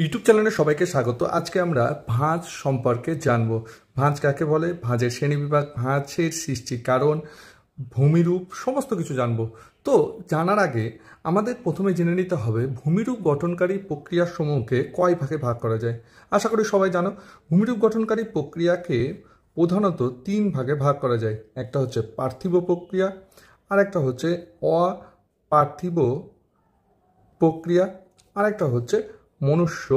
YouTube চ্যানেলে সবাইকে স্বাগত। আজকে আমরা ভাঁজ সম্পর্কে জানব। ভাঁজ কাকে বলে, ভাঁজের শ্রেণীবিভাগ, ভাঁজের সৃষ্টির কারণ, ভূমিরূপ, সমস্ত কিছু জানব। তো জানার আগে আমাদের প্রথমে জেনে নিতে হবে ভূমিরূপ গঠনকারী প্রক্রিয়াসমূহকে কয় ভাগে ভাগ করা যায়। আশা করি সবাই জানো। ভূমিরূপ গঠনকারী প্রক্রিয়াকে প্রধানত তিন ভাগে ভাগ করা যায়। একটা হচ্ছে পার্থিব প্রক্রিয়া, আর একটা হচ্ছে অপার্থিব প্রক্রিয়া, আর একটা হচ্ছে মনুষ্য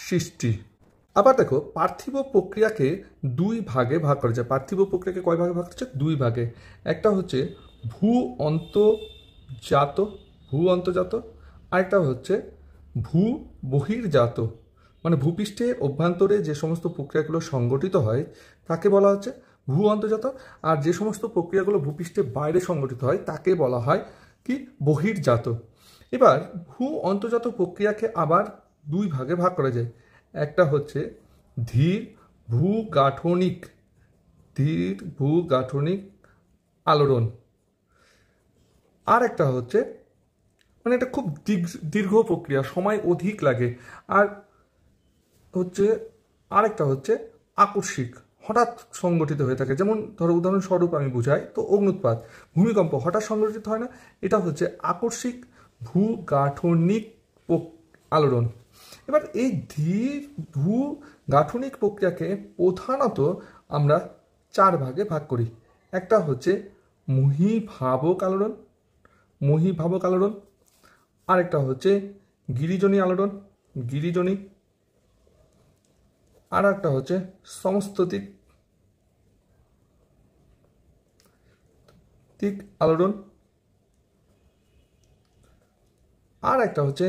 সৃষ্টি। আবার দেখো, পার্থিব প্রক্রিয়াকে দুই ভাগে ভাগ করা যায়। পার্থিব প্রক্রিয়াকে কয় ভাগে ভাগ করা যায়? দুই ভাগে। একটা হচ্ছে ভূ অন্তর্জাত, আরেকটা হচ্ছে ভূ বহির্জাত। মানে ভূপৃষ্ঠে অভ্যন্তরে যে সমস্ত প্রক্রিয়াগুলো সংগঠিত হয় তাকে বলা হচ্ছে ভূ অন্তর্জাত, আর যে সমস্ত প্রক্রিয়াগুলো ভূপৃষ্ঠের বাইরে সংগঠিত হয় তাকে বলা হয় কি বহির্জাত। এবার ভূ অন্তর্জাত প্রক্রিয়াকে আবার দুই ভাগে ভাগ করা যায়। একটা হচ্ছে ধীর ভূগাঠনিক আলোড়ন, আর একটা হচ্ছে মানে এটা খুব দীর্ঘ প্রক্রিয়া, সময় অধিক লাগে। আর হচ্ছে আরেকটা হচ্ছে আকস্মিক, হঠাৎ সংগঠিত হয়ে থাকে। যেমন ধরো উদাহরণস্বরূপ আমি বুঝাই, তো অগ্নুৎপাত, ভূমিকম্প হঠাৎ সংগঠিত হয় না, এটা হচ্ছে আকস্মিক ভূগাঠনিক আলোড়ন। এবার এই ধীর ভূগাঠনিক প্রক্রিয়াকে প্রধানত আমরা চার ভাগে ভাগ করি। একটা হচ্ছে মহীভাবক আলোড়ন, আরেকটা হচ্ছে গিরিজনী আলোড়ন, আর একটা হচ্ছে সমস্তাত্ত্বিক আলোড়ন, আর একটা হচ্ছে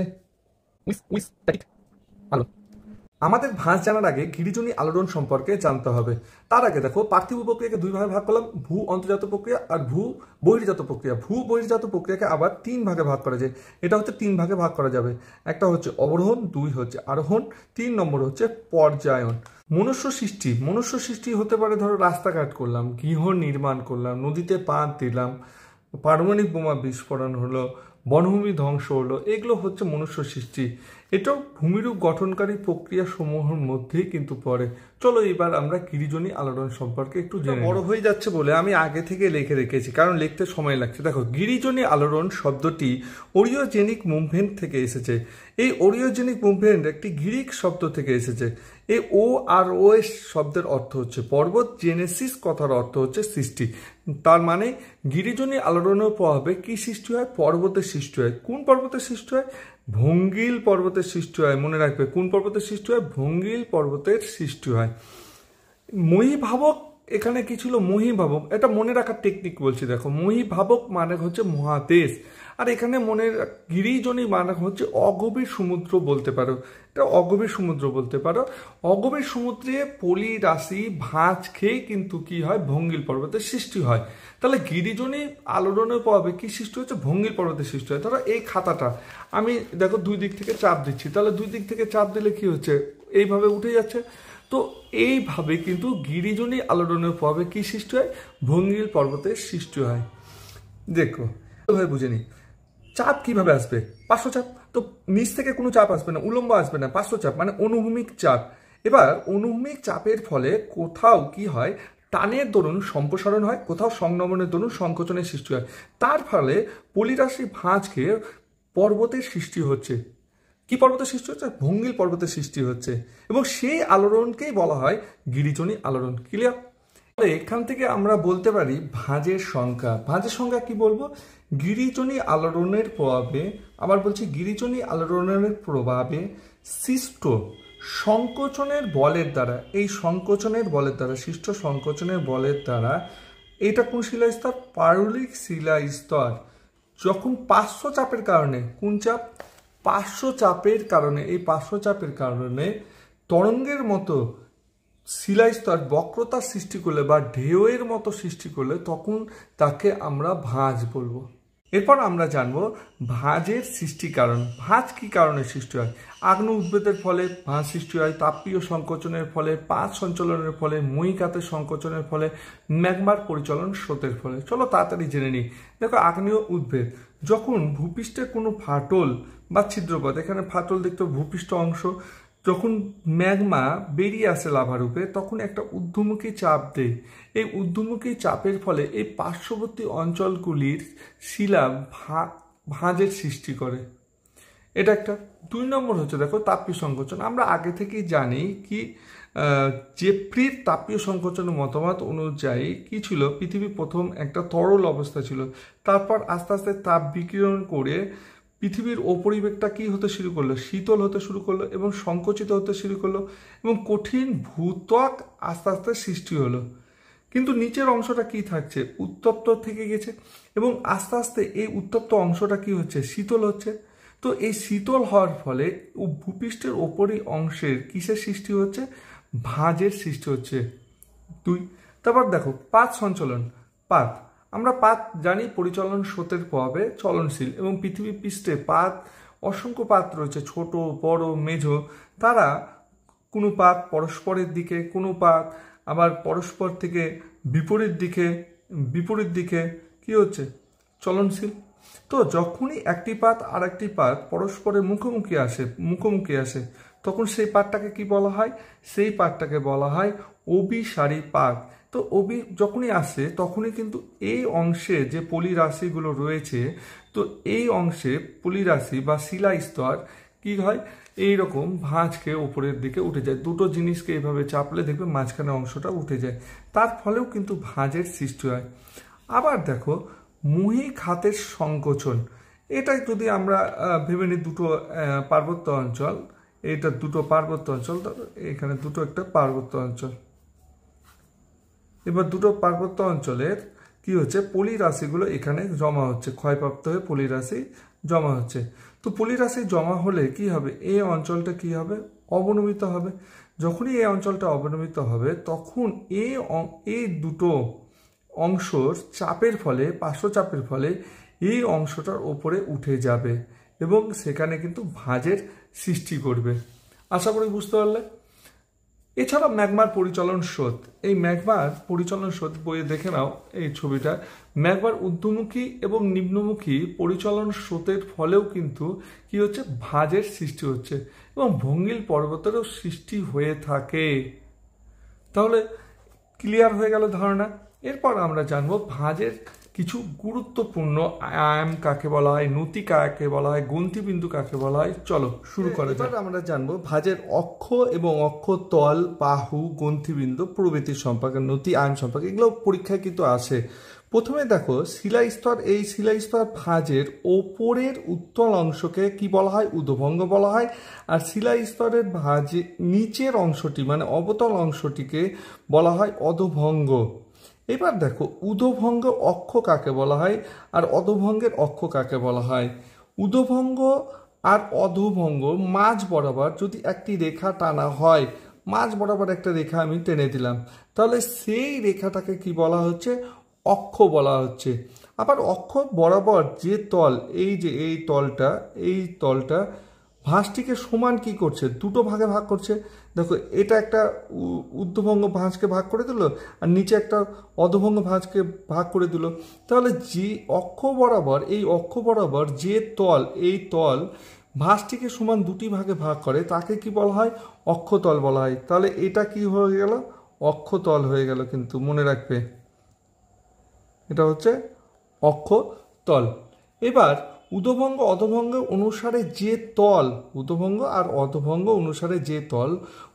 আলোড়ন। আমাদের ভাঁজ জানার আগে গিরিজনী আলোড়ন সম্পর্কে জানতে হবে। তার আগে দেখো, পার্থিব প্রক্রিয়াকে দুই ভাগে ভাগ করলাম, ভূ অন্তর্জাত প্রক্রিয়া আর ভূ বহির্জাত প্রক্রিয়া। ভূ বহির্জাত প্রক্রিয়াকে আবার তিন ভাগে ভাগ করা যায়। এটা হচ্ছে তিন ভাগে ভাগ করা যাবে। একটা হচ্ছে অবরোহণ, দুই হচ্ছে আরোহণ, তিন নম্বর হচ্ছে পর্যায়ন। মনুষ্য সৃষ্টি হতে পারে, ধরো রাস্তাঘাট করলাম, গৃহ নির্মাণ করলাম, নদীতে বাঁধ দিলাম, পারমাণবিক বোমা বিস্ফোরণ হলো, বনভূমি ধ্বংস হলো, এগুলো হচ্ছে মনুষ্য সৃষ্টি। এটাও ভূমিরূপ গঠনকারী প্রক্রিয়া সমূহের মধ্যেই কিন্তু পড়ে। চলো এবার আমরা গিরিজনী আলোড়ন সম্পর্কে একটু জেনে। বড় হয়ে যাচ্ছে বলে আমি আগে থেকে লিখে রেখেছি, কারণ লিখতে সময় লাগছে। দেখো, গিরিজনী আলোড়ন শব্দটি ওরিওজেনিক মুভমেন্ট থেকে এসেছে। এই ওরিওজেনিক মুভমেন্ট একটি গ্রিক শব্দ থেকে এসেছে। এই OROS শব্দের অর্থ হচ্ছে পর্বত, জেনেসিস কথার অর্থ হচ্ছে সৃষ্টি। তার মানে গিরিজনী আলোড়নের প্রভাবে কি সৃষ্টি হয়? পর্বতের সৃষ্টি হয়। কোন পর্বতের সৃষ্টি হয়? ভঙ্গিল পর্বতের সৃষ্টি হয়। মনে রাখবে, কোন পর্বতের সৃষ্টি হয়? ভঙ্গিল পর্বতের সৃষ্টি হয়। মহীভাবক, এখানে কি ছিল? মহীভাবক, এটা মনে রাখার টেকনিক বলছি। দেখো, মহীভাবক মানে হচ্ছে মহাদেশ, আর এখানে গিরিজনী মানে হচ্ছে অগভীর সমুদ্র বলতে পারো। এটা অগভীর সমুদ্র বলতে পারো। অগভীর সমুদ্রে পলি রাশি ভাঁজ খেয়ে কিন্তু কি হয়? ভঙ্গিল পর্বতের সৃষ্টি হয়। তাহলে গিরিজনী আলোড়নের প্রভাবে কি সৃষ্টি হচ্ছে? ভঙ্গিল পর্বতের সৃষ্টি হয়। ধরো এই খাতাটা আমি দেখো দুই দিক থেকে চাপ দিচ্ছি, তাহলে দুই দিক থেকে চাপ দিলে কি হচ্ছে? এইভাবে উঠে যাচ্ছে। তো এইভাবে কিন্তু গিরিজনী আলোড়নের প্রভাবে কি সৃষ্টি হয়? ভঙ্গিল পর্বতের সৃষ্টি হয়। দেখো ভাবে বুঝে নি, চাপ কিভাবে আসবে? পার্শ্ব চাপ। তো নিচ থেকে কোনো চাপ আসবে না, উলম্ব আসবে না, পার্শ্ব চাপ মানে অনুভূমিক চাপ। এবার অনুভূমিক চাপের ফলে কোথাও কি হয়? টানের দরুন সম্প্রসারণ হয়, কোথাও সংনমনের দরুন সংকোচনের সৃষ্টি হয়। তার ফলে পলিরাশি ভাঁজ খেয়ে পর্বতের সৃষ্টি হচ্ছে। কি পর্বতের সৃষ্টি হচ্ছে? ভঙ্গিল পর্বতের সৃষ্টি হচ্ছে, এবং সেই আলোড়নকেই বলা হয় গিরিজনী আলোড়ন। ক্লিয়ার? এখান থেকে আমরা বলতে পারি ভাঁজের সংখ্যা কি বলবো? গিরিজনী আলোড়নের প্রভাবে, আবার বলছি গিরিজনী আলোড়নের প্রভাবে সৃষ্ট সংকোচনের বলের দ্বারা, এই সংকোচনের বলের দ্বারা, সৃষ্ট সংকোচনের বলের দ্বারা, এটা কোন শিলাস্তর? পাললিক শিলাস্তর। যখন পার্শ্ব চাপের কারণে, কোন চাপ? পার্শ্ব চাপের কারণে, এই পার্শ্ব চাপের কারণে তরঙ্গের মতো শিলাস্তর বক্রতার সৃষ্টি করলে বা ঢেউয়ের মতো সৃষ্টি করলে, তখন তাকে আমরা ভাঁজ বলবো। এরপর আমরা জানবো ভাঁজের সৃষ্টি কারণ। ভাঁজ কি কারণে সৃষ্টি হয়? আগ্নেয় উদ্ভিদের ফলে ভাঁজ সৃষ্টি হয়, তাপীয় সংকোচনের ফলে, পাত সঞ্চালনের ফলে, মহীখাতের সংকোচনের ফলে, ম্যাগমার পরিচলন স্রোতের ফলে। চলো তাড়াতাড়ি জেনে নিই। দেখো, আগ্নেয় উদ্ভিদ যখন ভূপৃষ্ঠে কোনো ফাটল বা ছিদ্রপথ, এখানে ফাটল দেখতে ভূপৃষ্ঠ অংশ, যখন ম্যাগমা বেরিয়ে আসে লাভা রূপে, তখন একটা ঊর্ধ্বমুখী চাপ দেয়। এই ঊর্ধ্বমুখী চাপের ফলে এই পার্শ্ববর্তী অঞ্চলগুলির শিলা ভাঁজের সৃষ্টি করে। এটা একটা। 2 নম্বর হচ্ছে দেখো তাপীয় সংকোচন। আমরা আগে থেকেই জানি কি জেফ্রির তাপীয় সংকোচনের মতামত অনুযায়ী কি ছিল, পৃথিবী প্রথম একটা তরল অবস্থা ছিল, তারপর আস্তে আস্তে তাপ বিকিরণ করে পৃথিবীর উপরিবেগটা কি হতে শুরু করলো, শীতল হতে শুরু করলো এবং সংকুচিত হতে শুরু করলো এবং কঠিন ভূত্বক আস্তে আস্তে সৃষ্টি হলো। কিন্তু নিচের অংশটা কি থাকছে, উত্তপ্ত থেকে গেছে এবং আস্তে আস্তে এই উত্তপ্ত অংশটা কি হচ্ছে, শীতল হচ্ছে। তো এই শীতল হওয়ার ফলে ভূপৃষ্ঠের ওপরই অংশের কিসের সৃষ্টি হচ্ছে, ভাঁজের সৃষ্টি হচ্ছে। 2। তারপর দেখো পাত সঞ্চালন। পাত, আমরা পাত জানি পরিচলন স্রোতের প্রভাবে চলনশীল এবং পৃথিবী পৃষ্ঠে পাত, অসংখ্য পাত রয়েছে, ছোট বড় মেঝো। তারা কোনো পাত পরস্পরের দিকে, কোনো পাত আবার পরস্পর থেকে বিপরীত দিকে কি হচ্ছে, চলনশীল। তো যখনই একটি পাত আর একটি পাত পরস্পরের মুখোমুখি আসে তখন সেই পাতটাকে কি বলা হয়, সেই পাতটাকে বলা হয় অভিসারী পাত। তো যখনই আসে তখনই কিন্তু এই অংশে যে পলি রাশিগুলো রয়েছে, তো এই অংশে পলি রাশি বা শিলা স্তর কি হয়, এইরকম ভাঁজকে উপরের দিকে উঠে যায়। দুটো জিনিসকে এইভাবে চাপলে দেখবে মাঝখানে অংশটা উঠে যায়, তার ফলেও কিন্তু ভাঁজের সৃষ্টি হয়। আবার দেখো মহীখাতের সংকোচন। এটাই যদি আমরা ভেবে নিই দুটো পার্বত্য অঞ্চল, এটা দুটো পার্বত্য অঞ্চল, এখানে দুটো একটা পার্বত্য অঞ্চল। এবার দুটো পার্বত্য অঞ্চলের কি হচ্ছে, পলি রাশিগুলো এখানে জমা হচ্ছে, ক্ষয়প্রাপ্ত হয়ে পলি রাশি জমা হচ্ছে। তো পলি রাশি জমা হলে কি হবে, এই অঞ্চলটা কি হবে, অবনমিত হবে। যখনই এই অঞ্চলটা অবনমিত হবে তখন এই দুটো অংশর চাপের ফলে, পার্শ্বচাপের ফলে এই অংশটার ওপরে উঠে যাবে এবং সেখানে কিন্তু ভাঁজের সৃষ্টি করবে। আশা করি বুঝতে পারলে। এছাড়া ম্যাগমার পরিচলন স্রোত। এই ম্যাগমার পরিচলন স্রোত বইয়ে দেখে নাও এই ছবিটা। ম্যাগমার ঊর্ধ্বমুখী এবং নিম্নমুখী পরিচলন স্রোতের ফলেও কিন্তু কি হচ্ছে, ভাঁজের সৃষ্টি হচ্ছে এবং ভঙ্গিল পর্বতেরও সৃষ্টি হয়ে থাকে। তাহলে ক্লিয়ার হয়ে গেল ধারণা। এরপর আমরা জানবো ভাঁজের কিছু গুরুত্বপূর্ণ আয়াম কাকে বলা হয়, নতি কাকে বলা হয়, গ্রন্থিবিন্দু কাকে বলা হয়। চলো শুরু করা যাক। আমরা জানবো ভাঁজের অক্ষ এবং অক্ষ তল, বাহু, গ্রন্থিবিন্দু প্রভৃতির সম্পর্কে, নতি আয়াম সম্পর্কে, এগুলো পরীক্ষায় কিন্তু আসে। প্রথমে দেখো শিলাস্তর। এই শিলাস্তর ভাঁজের ওপরের উত্তল অংশকে কি বলা হয়, উদভঙ্গ বলা হয়। আর শিলাস্তরের ভাঁজে নিচের অংশটি মানে অবতল অংশটিকে বলা হয় অধভঙ্গ। এবার দেখো উদভঙ্গ অক্ষ কাকে বলা হয় আর অধভঙ্গের অক্ষ কাকে বলা হয়। উদভঙ্গ আর অধভঙ্গ মাঝ বরাবর যদি একটি রেখা টানা হয়, মাঝ বরাবর একটা রেখা আমি টেনে দিলাম, তাহলে সেই রেখাটাকে কি বলা হচ্ছে, অক্ষ বলা হচ্ছে। আবার অক্ষ বরাবর যে তল, এই যে এই তলটা ভাঁজটিকে সমান কি করছে, দুটো ভাগে ভাগ করছে। দেখো এটা একটা ঊর্ধ্বভঙ্গ ভাঁজকে ভাগ করে দিল আর নিচে একটা অধভঙ্গ ভাঁজকে ভাগ করে দিল। তাহলে যে অক্ষ বরাবর, এই অক্ষ বরাবর যে তল, এই তল ভাঁজটিকে সমান দুটি ভাগে ভাগ করে তাকে কি বলা হয়, অক্ষতল বলা হয়। তাহলে এটা কি হয়ে গেল, অক্ষতল হয়ে গেল। কিন্তু মনে রাখবে এটা হচ্ছে অক্ষতল। এবার উদভঙ্গ অধভঙ্গ অনুসারে যে তল, উদভঙ্গ আর অধভঙ্গ অনুসারে যে তল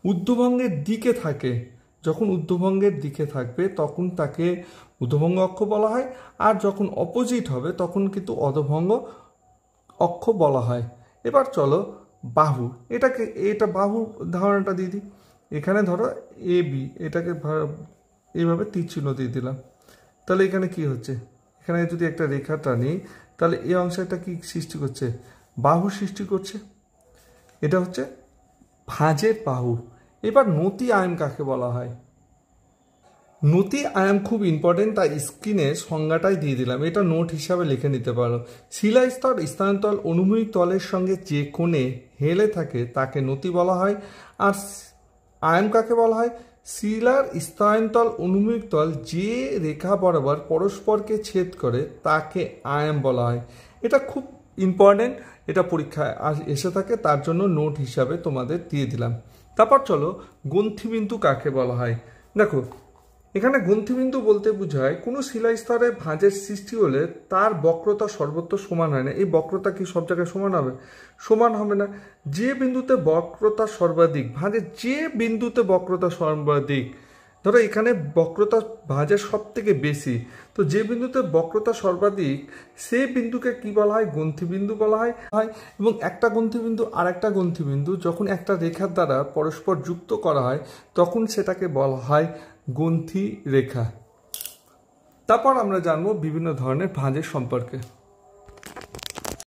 ঊর্ধ্বভঙ্গের দিকে থাকে, যখন ঊর্ধ্বভঙ্গের দিকে থাকবে তখন তাকে উদভঙ্গ অক্ষ বলা হয়, আর যখন অপোজিট হবে তখন কিন্তু অধভঙ্গ অক্ষ বলা হয়। এবার চলো বাহু। এটা বাহু ধারণাটা দিয়ে দিই। এখানে ধরো এ বি, এটাকে এইভাবে তীর চিহ্ন দিয়ে দিলাম। তাহলে এখানে কি হচ্ছে, এখানে যদি একটা রেখা টানি তাহলে এই অংশটা কি সৃষ্টি করছে, বাহু সৃষ্টি করছে। এটা হচ্ছে ভাঁজের বাহু। এবার নতি আয়াম কাকে বলা হয়, নতি আয়াম খুব ইম্পর্টেন্ট, তাই স্ক্রিনে সংজ্ঞাটাই দিয়ে দিলাম, এটা নোট হিসাবে লিখে নিতে পারো। শিলা স্তর স্থানান্তর অনুভূমিক তলের সঙ্গে যে কোণে হেলে থাকে তাকে নতি বলা হয়। আর আয়াম কাকে বলা হয়? শিলার স্থানান্তর অনুভূমিক তল যে রেখা বরাবর পরস্পরকে ছেদ করে তাকে আয়াম বলা হয়। এটা খুব ইম্পর্টেন্ট, এটা পরীক্ষায় এসে থাকে, তার জন্য নোট হিসাবে তোমাদের দিয়ে দিলাম। তারপর চলো গ্রন্থিবিন্দু কাকে বলা হয়। দেখো এখানে গ্রন্থিবিন্দু বলতে বোঝায় কোনো শিলাস্তরে ভাঁজের সৃষ্টি হলে তার বক্রতা সর্বত্র সমান হয় না। এই বক্রতা কি সব জায়গায় সমান হবে? সমান হবে না। যে বিন্দুতে বক্রতা সর্বাধিক, ভাঁজের যে বিন্দুতে বক্রতা সর্বাধিক, ধরো এখানে বক্রতা ভাঁজের সব থেকে বেশি, তো যে বিন্দুতে বক্রতা সর্বাধিক সেই বিন্দুকে কি বলা হয়? গ্রন্থিবিন্দু বলা হয়। এবং একটা গ্রন্থিবিন্দু আর একটা গ্রন্থিবিন্দু যখন একটা রেখার দ্বারা পরস্পর যুক্ত করা হয় তখন সেটাকে বলা হয় গ্রন্থি রেখা। তারপর আমরা জানবো বিভিন্ন ধরনের ভাঁজের সম্পর্কে।